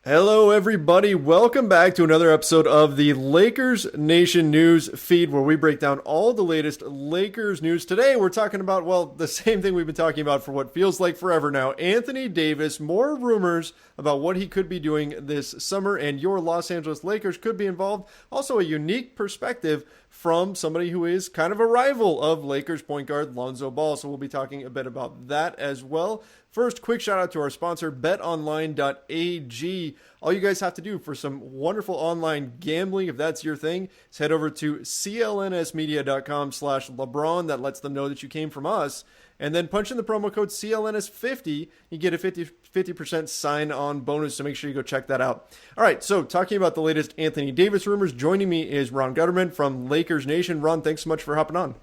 Hello, everybody. Welcome back to another episode of the Lakers Nation News feed, where we break down all the latest Lakers news. Today, we're talking about, well, the same thing we've been talking about for what feels like forever now. Anthony Davis, more rumors about what he could be doing this summer, and your Los Angeles Lakers could be involved. Also, a unique perspective from somebody who is kind of a rival of Lakers point guard Lonzo Ball. So we'll be talking a bit about that as well. First, quick shout out to our sponsor, betonline.ag. All you guys have to do for some wonderful online gambling, if that's your thing, is head over to clnsmedia.com/LeBron. That lets them know that you came from us. And then punch in the promo code CLNS50. You get a 50% sign-on bonus, so make sure you go check that out. All right, so talking about the latest Anthony Davis rumors, joining me is Ron Gutterman from Lakers Nation. Ron, thanks so much for hopping on.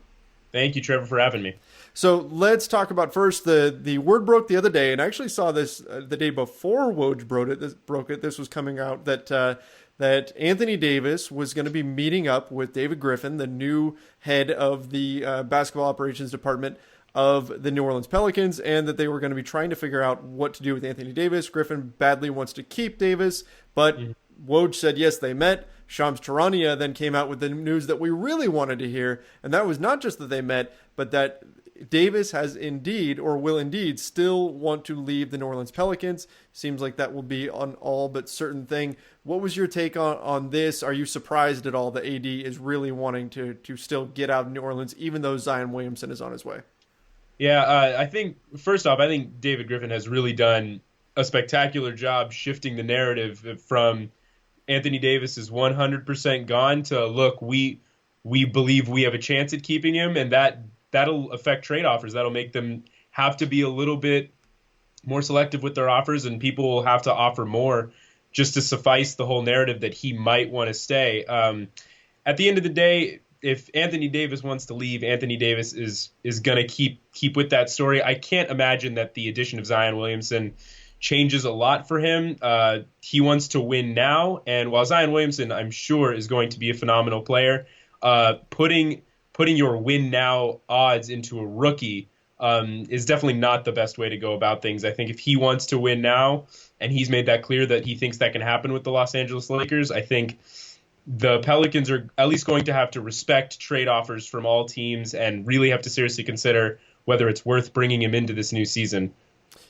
Thank you, Trevor, for having me. So let's talk about first the word broke the other day, and I actually saw this the day before Woj broke it. This was coming out that Anthony Davis was going to be meeting up with David Griffin, the new head of the basketball operations department of the New Orleans Pelicans, and that they were going to be trying to figure out what to do with Anthony Davis. Griffin badly wants to keep Davis, but Woj said yes, they met. Shams Charania then came out with the news that we really wanted to hear, and that was not just that they met, but that Davis has indeed, or will indeed, still want to leave the New Orleans Pelicans. Seems like that will be on all but certain thing. What was your take on this? Are you surprised at all that AD is really wanting to still get out of New Orleans, even though Zion Williamson is on his way? Yeah, I think, first off, I think David Griffin has really done a spectacular job shifting the narrative from Anthony Davis is 100% gone to, look, we believe we have a chance at keeping him, and that'll affect trade offers. That'll make them have to be a little bit more selective with their offers, and people will have to offer more just to suffice the whole narrative that he might want to stay. At the end of the day, if Anthony Davis wants to leave, Anthony Davis is going to keep with that story. I can't imagine that the addition of Zion Williamson changes a lot for him. He wants to win now, and while Zion Williamson, I'm sure, is going to be a phenomenal player, putting your win now odds into a rookie is definitely not the best way to go about things. I think if he wants to win now, and he's made that clear that he thinks that can happen with the Los Angeles Lakers, I think the Pelicans are at least going to have to respect trade offers from all teams and really have to seriously consider whether it's worth bringing him into this new season.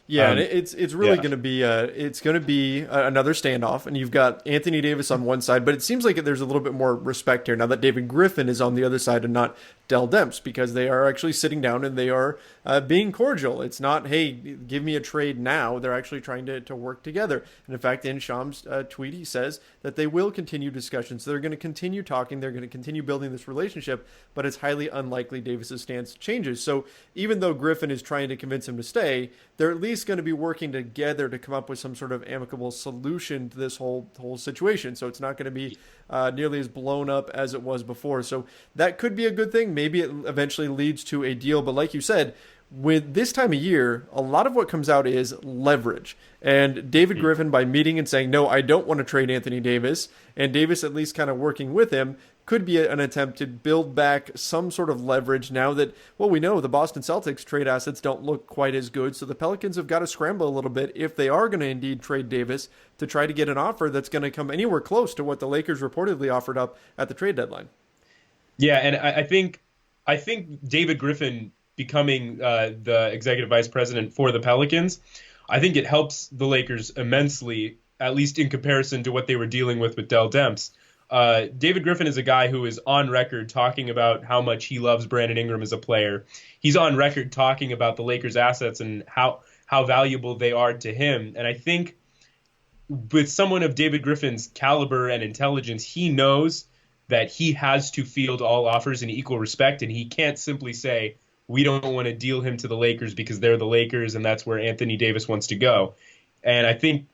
Yeah, and it's really going to be another standoff, and you've got Anthony Davis on one side, but it seems like there's a little bit more respect here now that David Griffin is on the other side and not Dell Demps, because they are actually sitting down and they are being cordial. It's not, hey, give me a trade now. They're actually trying to work together. And in fact, in Shams' tweet, he says that they will continue discussions. They're going to continue talking. They're going to continue building this relationship, but it's highly unlikely Davis's stance changes. So even though Griffin is trying to convince him to stay, they're at least going to be working together to come up with some sort of amicable solution to this whole situation. So it's not going to be nearly as blown up as it was before. So that could be a good thing. Maybe it eventually leads to a deal. But like you said, with this time of year, a lot of what comes out is leverage. And David Griffin, by meeting and saying, no, I don't want to trade Anthony Davis, and Davis at least kind of working with him, could be an attempt to build back some sort of leverage now that, well, we know the Boston Celtics trade assets don't look quite as good. So the Pelicans have got to scramble a little bit if they are going to indeed trade Davis to try to get an offer that's going to come anywhere close to what the Lakers reportedly offered up at the trade deadline. Yeah, and I think David Griffin becoming the executive vice president for the Pelicans, I think it helps the Lakers immensely, at least in comparison to what they were dealing with Dell Demps. David Griffin is a guy who is on record talking about how much he loves Brandon Ingram as a player. He's on record talking about the Lakers' assets and how valuable they are to him. And I think with someone of David Griffin's caliber and intelligence, he knows that he has to field all offers in equal respect, and he can't simply say, we don't want to deal him to the Lakers because they're the Lakers and that's where Anthony Davis wants to go. And I think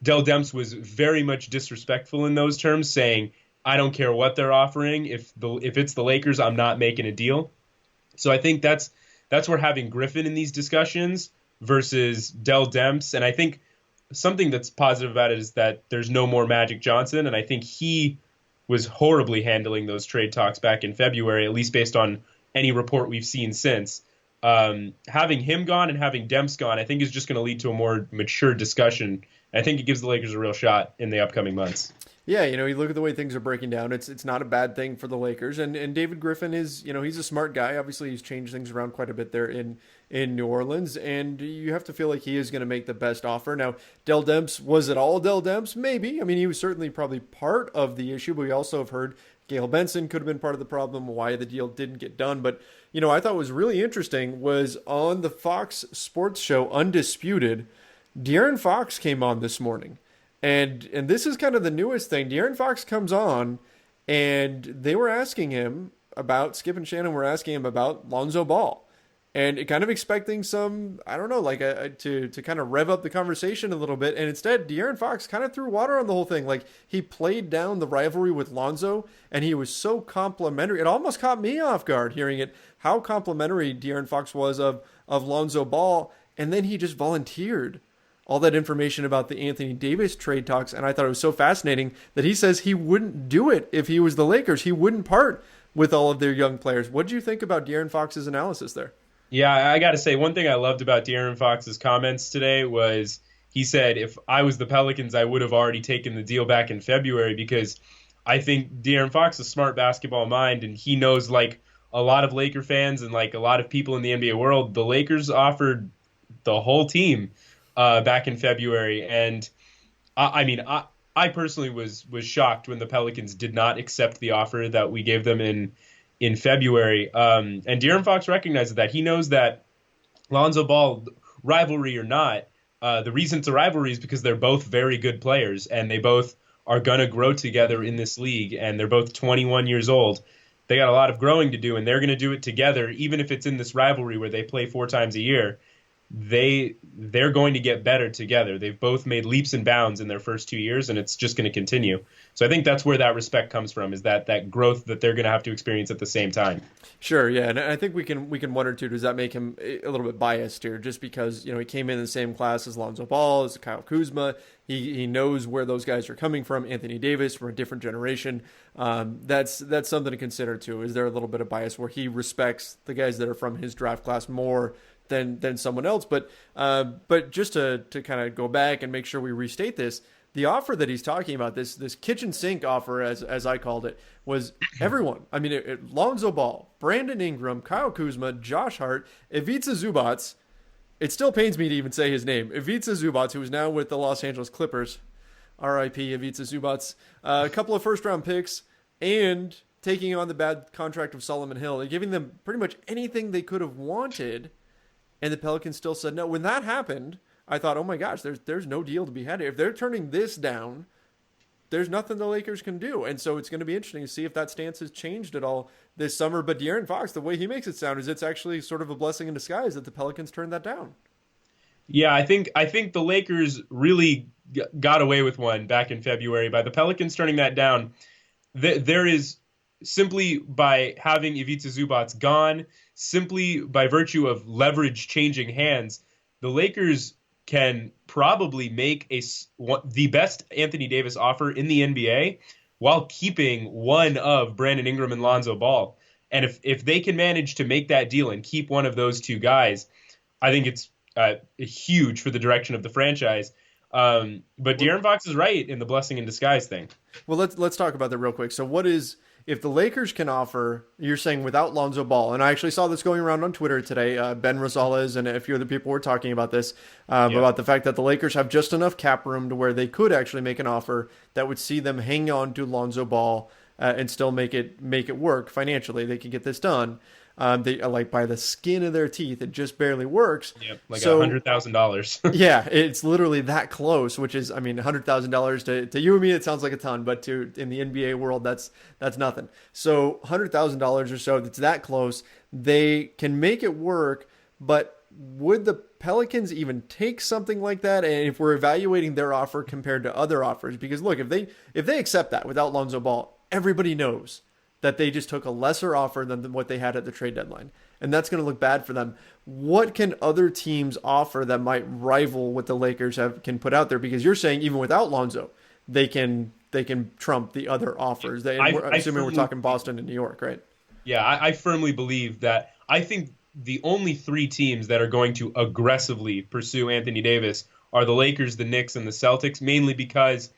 Dell Demps was very much disrespectful in those terms, saying, I don't care what they're offering. If it's the Lakers, I'm not making a deal. So I think that's where having Griffin in these discussions versus Dell Demps, and I think something that's positive about it is that there's no more Magic Johnson, and I think he was horribly handling those trade talks back in February, at least based on any report we've seen since. having him gone and having Demps gone, I think is just going to lead to a more mature discussion. I think it gives the Lakers a real shot in the upcoming months. Yeah, you look at the way things are breaking down. It's not a bad thing for the Lakers, and David Griffin is, he's a smart guy. Obviously, he's changed things around quite a bit there in New Orleans, and you have to feel like he is going to make the best offer. Now, Dell Demps, was it all Dell Demps? Maybe. I mean, he was certainly probably part of the issue, but we also have heard Gail Benson could have been part of the problem, why the deal didn't get done. But I thought was really interesting was on the Fox Sports show Undisputed, De'Aaron Fox came on this morning. And this is kind of the newest thing. De'Aaron Fox comes on, and they were asking him about, Skip and Shannon were asking him about Lonzo Ball. And kind of expecting some, I don't know, like to kind of rev up the conversation a little bit. And instead, De'Aaron Fox kind of threw water on the whole thing. Like, he played down the rivalry with Lonzo, and he was so complimentary. It almost caught me off guard hearing it, how complimentary De'Aaron Fox was of Lonzo Ball. And then he just volunteered all that information about the Anthony Davis trade talks, and I thought it was so fascinating that he says he wouldn't do it if he was the Lakers. He wouldn't part with all of their young players. What did you think about De'Aaron Fox's analysis there? Yeah, I got to say, one thing I loved about De'Aaron Fox's comments today was he said, if I was the Pelicans, I would have already taken the deal back in February, because I think De'Aaron Fox is a smart basketball mind, and he knows, like a lot of Laker fans and like a lot of people in the NBA world, the Lakers offered the whole team back in February. And I personally was shocked when the Pelicans did not accept the offer that we gave them in February. And De'Aaron Fox recognizes that. He knows that Lonzo Ball, rivalry or not, the reason it's a rivalry is because they're both very good players, and they both are going to grow together in this league, and they're both 21 years old. They got a lot of growing to do, and they're going to do it together, even if it's in this rivalry where they play 4 times a year. They're going to get better together. They've both made leaps and bounds in their first 2 years, and it's just going to continue. So I think that's where that respect comes from, is that growth that they're going to have to experience at the same time. Sure, yeah, and I think we can wonder too, does that make him a little bit biased here, just because he came in the same class as Lonzo Ball, as Kyle Kuzma. He knows where those guys are coming from. Anthony Davis, from a different generation. That's something to consider too. Is there a little bit of bias where he respects the guys that are from his draft class more than someone else? But just to kind of go back and make sure we restate this, the offer that he's talking about, this kitchen sink offer, as I called it, was everyone. I mean, Lonzo Ball, Brandon Ingram, Kyle Kuzma, Josh Hart, Ivica Zubac. It still pains me to even say his name. Ivica Zubac, who is now with the Los Angeles Clippers. R.I.P. Ivica Zubac. A couple of first-round picks, and taking on the bad contract of Solomon Hill. They're giving them pretty much anything they could have wanted, and the Pelicans still said no. When that happened, I thought, oh my gosh, there's no deal to be had here. If they're turning this down, there's nothing the Lakers can do. And so it's going to be interesting to see if that stance has changed at all this summer. But De'Aaron Fox, the way he makes it sound is it's actually sort of a blessing in disguise that the Pelicans turned that down. Yeah, I think the Lakers really got away with one back in February by the Pelicans turning that down. There is, simply by having Ivica Zubac gone, simply by virtue of leverage changing hands, the Lakers can probably make the best Anthony Davis offer in the NBA while keeping one of Brandon Ingram and Lonzo Ball. And if they can manage to make that deal and keep one of those two guys, I think it's huge for the direction of the franchise. But De'Aaron Fox is right in the blessing in disguise thing. Well, let's talk about that real quick. So what is, if the Lakers can offer, you're saying without Lonzo Ball, and I actually saw this going around on Twitter today, Ben Rosales and a few other people were talking about this, about the fact that the Lakers have just enough cap room to where they could actually make an offer that would see them hang on to Lonzo Ball and still make it work financially. They could get this done. They like by the skin of their teeth. It just barely works. Yep, like $100,000. Yeah, it's literally that close. Which is, I mean, $100,000 to you and me, it sounds like a ton, but in the NBA world, that's nothing. So $100,000 or so. That's that close. They can make it work, but would the Pelicans even take something like that? And if we're evaluating their offer compared to other offers, because look, if they accept that without Lonzo Ball, everybody knows that they just took a lesser offer than what they had at the trade deadline. And that's going to look bad for them. What can other teams offer that might rival what the Lakers can put out there? Because you're saying even without Lonzo, they can trump the other offers. Assuming we're talking Boston and New York, right? Yeah, I firmly believe that. I think the only three teams that are going to aggressively pursue Anthony Davis are the Lakers, the Knicks, and the Celtics, mainly because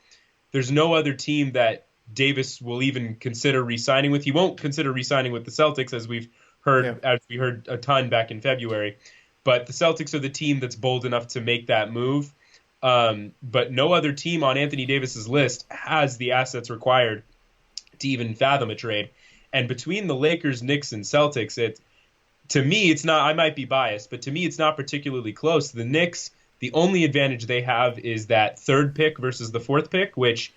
there's no other team that Davis will even consider re-signing with. He won't consider re-signing with the Celtics, as we heard a ton back in February. But the Celtics are the team that's bold enough to make that move. But no other team on Anthony Davis's list has the assets required to even fathom a trade. And between the Lakers, Knicks, and Celtics, to me, it's not. I might be biased, but to me, it's not particularly close. The Knicks, the only advantage they have is that third pick versus the fourth pick, which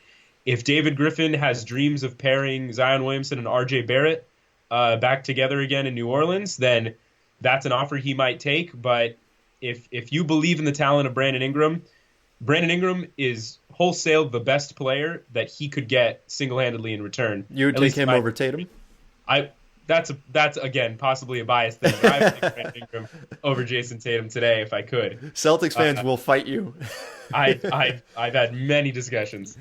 if David Griffin has dreams of pairing Zion Williamson and R.J. Barrett back together again in New Orleans, then that's an offer he might take. But if you believe in the talent of Brandon Ingram is wholesale the best player that he could get single-handedly in return. You would take him over Tatum? That's again possibly a biased thing. But I would take Brandon Ingram over Jason Tatum today if I could. Celtics fans will fight you. I've had many discussions.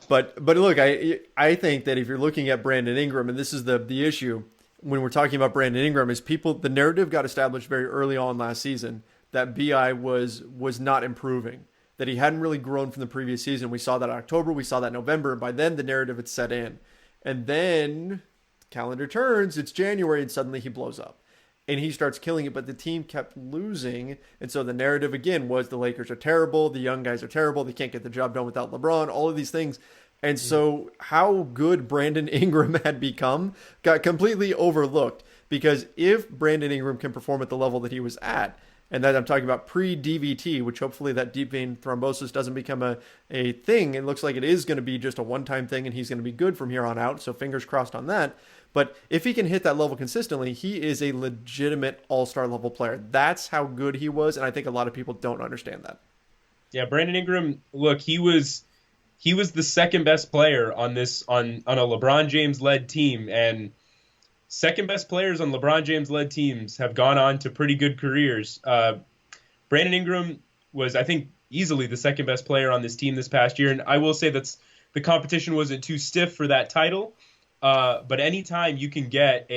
But look, I think that if you're looking at Brandon Ingram, and this is the issue when we're talking about Brandon Ingram, is the narrative got established very early on last season that BI was not improving, that he hadn't really grown from the previous season. We saw that in October, we saw that in November. By then, the narrative had set in. And then calendar turns, it's January, and suddenly he blows up. And he starts killing it, but the team kept losing. And so the narrative, again, was the Lakers are terrible, the young guys are terrible, they can't get the job done without LeBron, all of these things. And so how good Brandon Ingram had become got completely overlooked. Because if Brandon Ingram can perform at the level that he was at, and that I'm talking about pre-DVT, which hopefully that deep vein thrombosis doesn't become a thing. It looks like it is going to be just a one-time thing, and he's going to be good from here on out. So fingers crossed on that. But if he can hit that level consistently, he is a legitimate all-star level player. That's how good he was, and I think a lot of people don't understand that. Yeah, Brandon Ingram, look, he was the second best player on a LeBron James-led team, and second best players on LeBron James-led teams have gone on to pretty good careers. Brandon Ingram was, I think, easily the second best player on this team this past year, and I will say that the competition wasn't too stiff for that title. But anytime you can get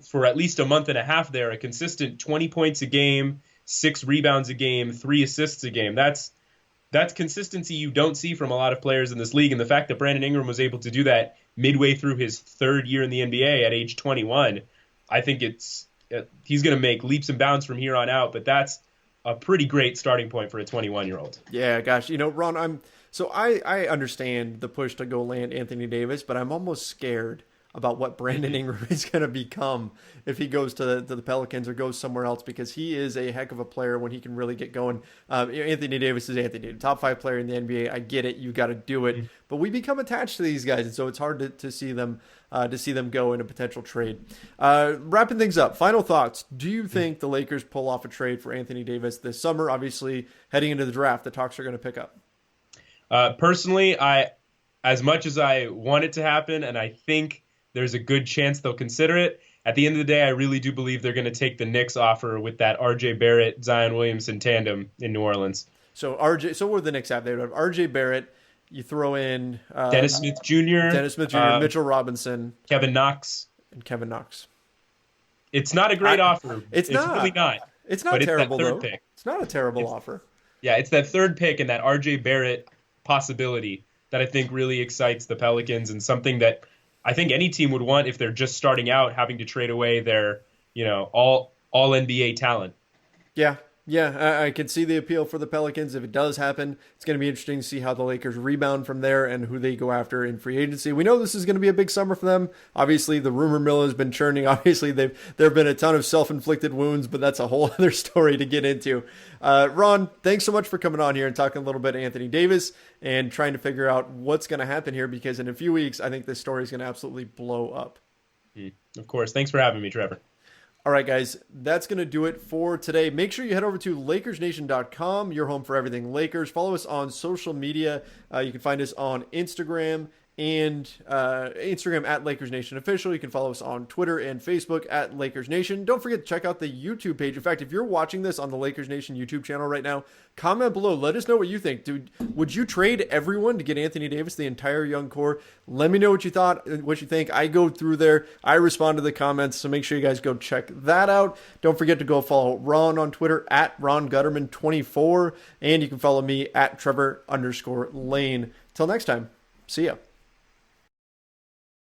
for at least a month and a half there, a consistent 20 points a game, 6 rebounds a game, 3 assists a game, that's consistency you don't see from a lot of players in this league. And the fact that Brandon Ingram was able to do that midway through his third year in the NBA at age 21, I think he's going to make leaps and bounds from here on out. But that's a pretty great starting point for a 21-year-old. Yeah, gosh, Ron, I understand the push to go land Anthony Davis, but I'm almost scared about what Brandon Ingram is going to become if he goes to the Pelicans or goes somewhere else, because he is a heck of a player when he can really get going. Anthony Davis is Anthony Davis, top 5 player in the NBA. I get it. You got to do it. But we become attached to these guys, and so it's hard to see them go in a potential trade. Wrapping things up, final thoughts. Do you think the Lakers pull off a trade for Anthony Davis this summer? Obviously, heading into the draft, the talks are going to pick up. Personally, as much as I want it to happen, and I think there's a good chance they'll consider it, at the end of the day, I really do believe they're going to take the Knicks offer with that R.J. Barrett, Zion Williamson tandem in New Orleans. So what would the Knicks have? They would have R.J. Barrett. You throw in Dennis Smith Jr., Mitchell Robinson, Kevin Knox. It's not a great offer. It's really not. It's not terrible, though. Pick. It's not a terrible offer. Yeah, it's that third pick and that R.J. Barrett possibility that I think really excites the Pelicans, and something that I think any team would want if they're just starting out, having to trade away their, all NBA talent. Yeah, I can see the appeal for the Pelicans. If it does happen, it's going to be interesting to see how the Lakers rebound from there and who they go after in free agency. We know this is going to be a big summer for them. Obviously, the rumor mill has been churning. Obviously, there have been a ton of self-inflicted wounds, but that's a whole other story to get into. Ron, thanks so much for coming on here and talking a little bit Anthony Davis and trying to figure out what's going to happen here, because in a few weeks, I think this story is going to absolutely blow up. Of course. Thanks for having me, Trevor. All right, guys, that's going to do it for today. Make sure you head over to LakersNation.com, your home for everything Lakers. Follow us on social media. You can find us on Instagram and Instagram at Lakers Nation Official. You can follow us on Twitter and Facebook at Lakers Nation. Don't forget to check out the YouTube page. In fact, if you're watching this on the Lakers Nation YouTube channel right now, comment below. Let us know what you think. Dude, would you trade everyone to get Anthony Davis, the entire young core? Let me know what you thought, what you think. I go through there. I respond to the comments, so make sure you guys go check that out. Don't forget to go follow Ron on Twitter at Ron Gutterman24, and you can follow me at Trevor_Lane. Till next time, see ya.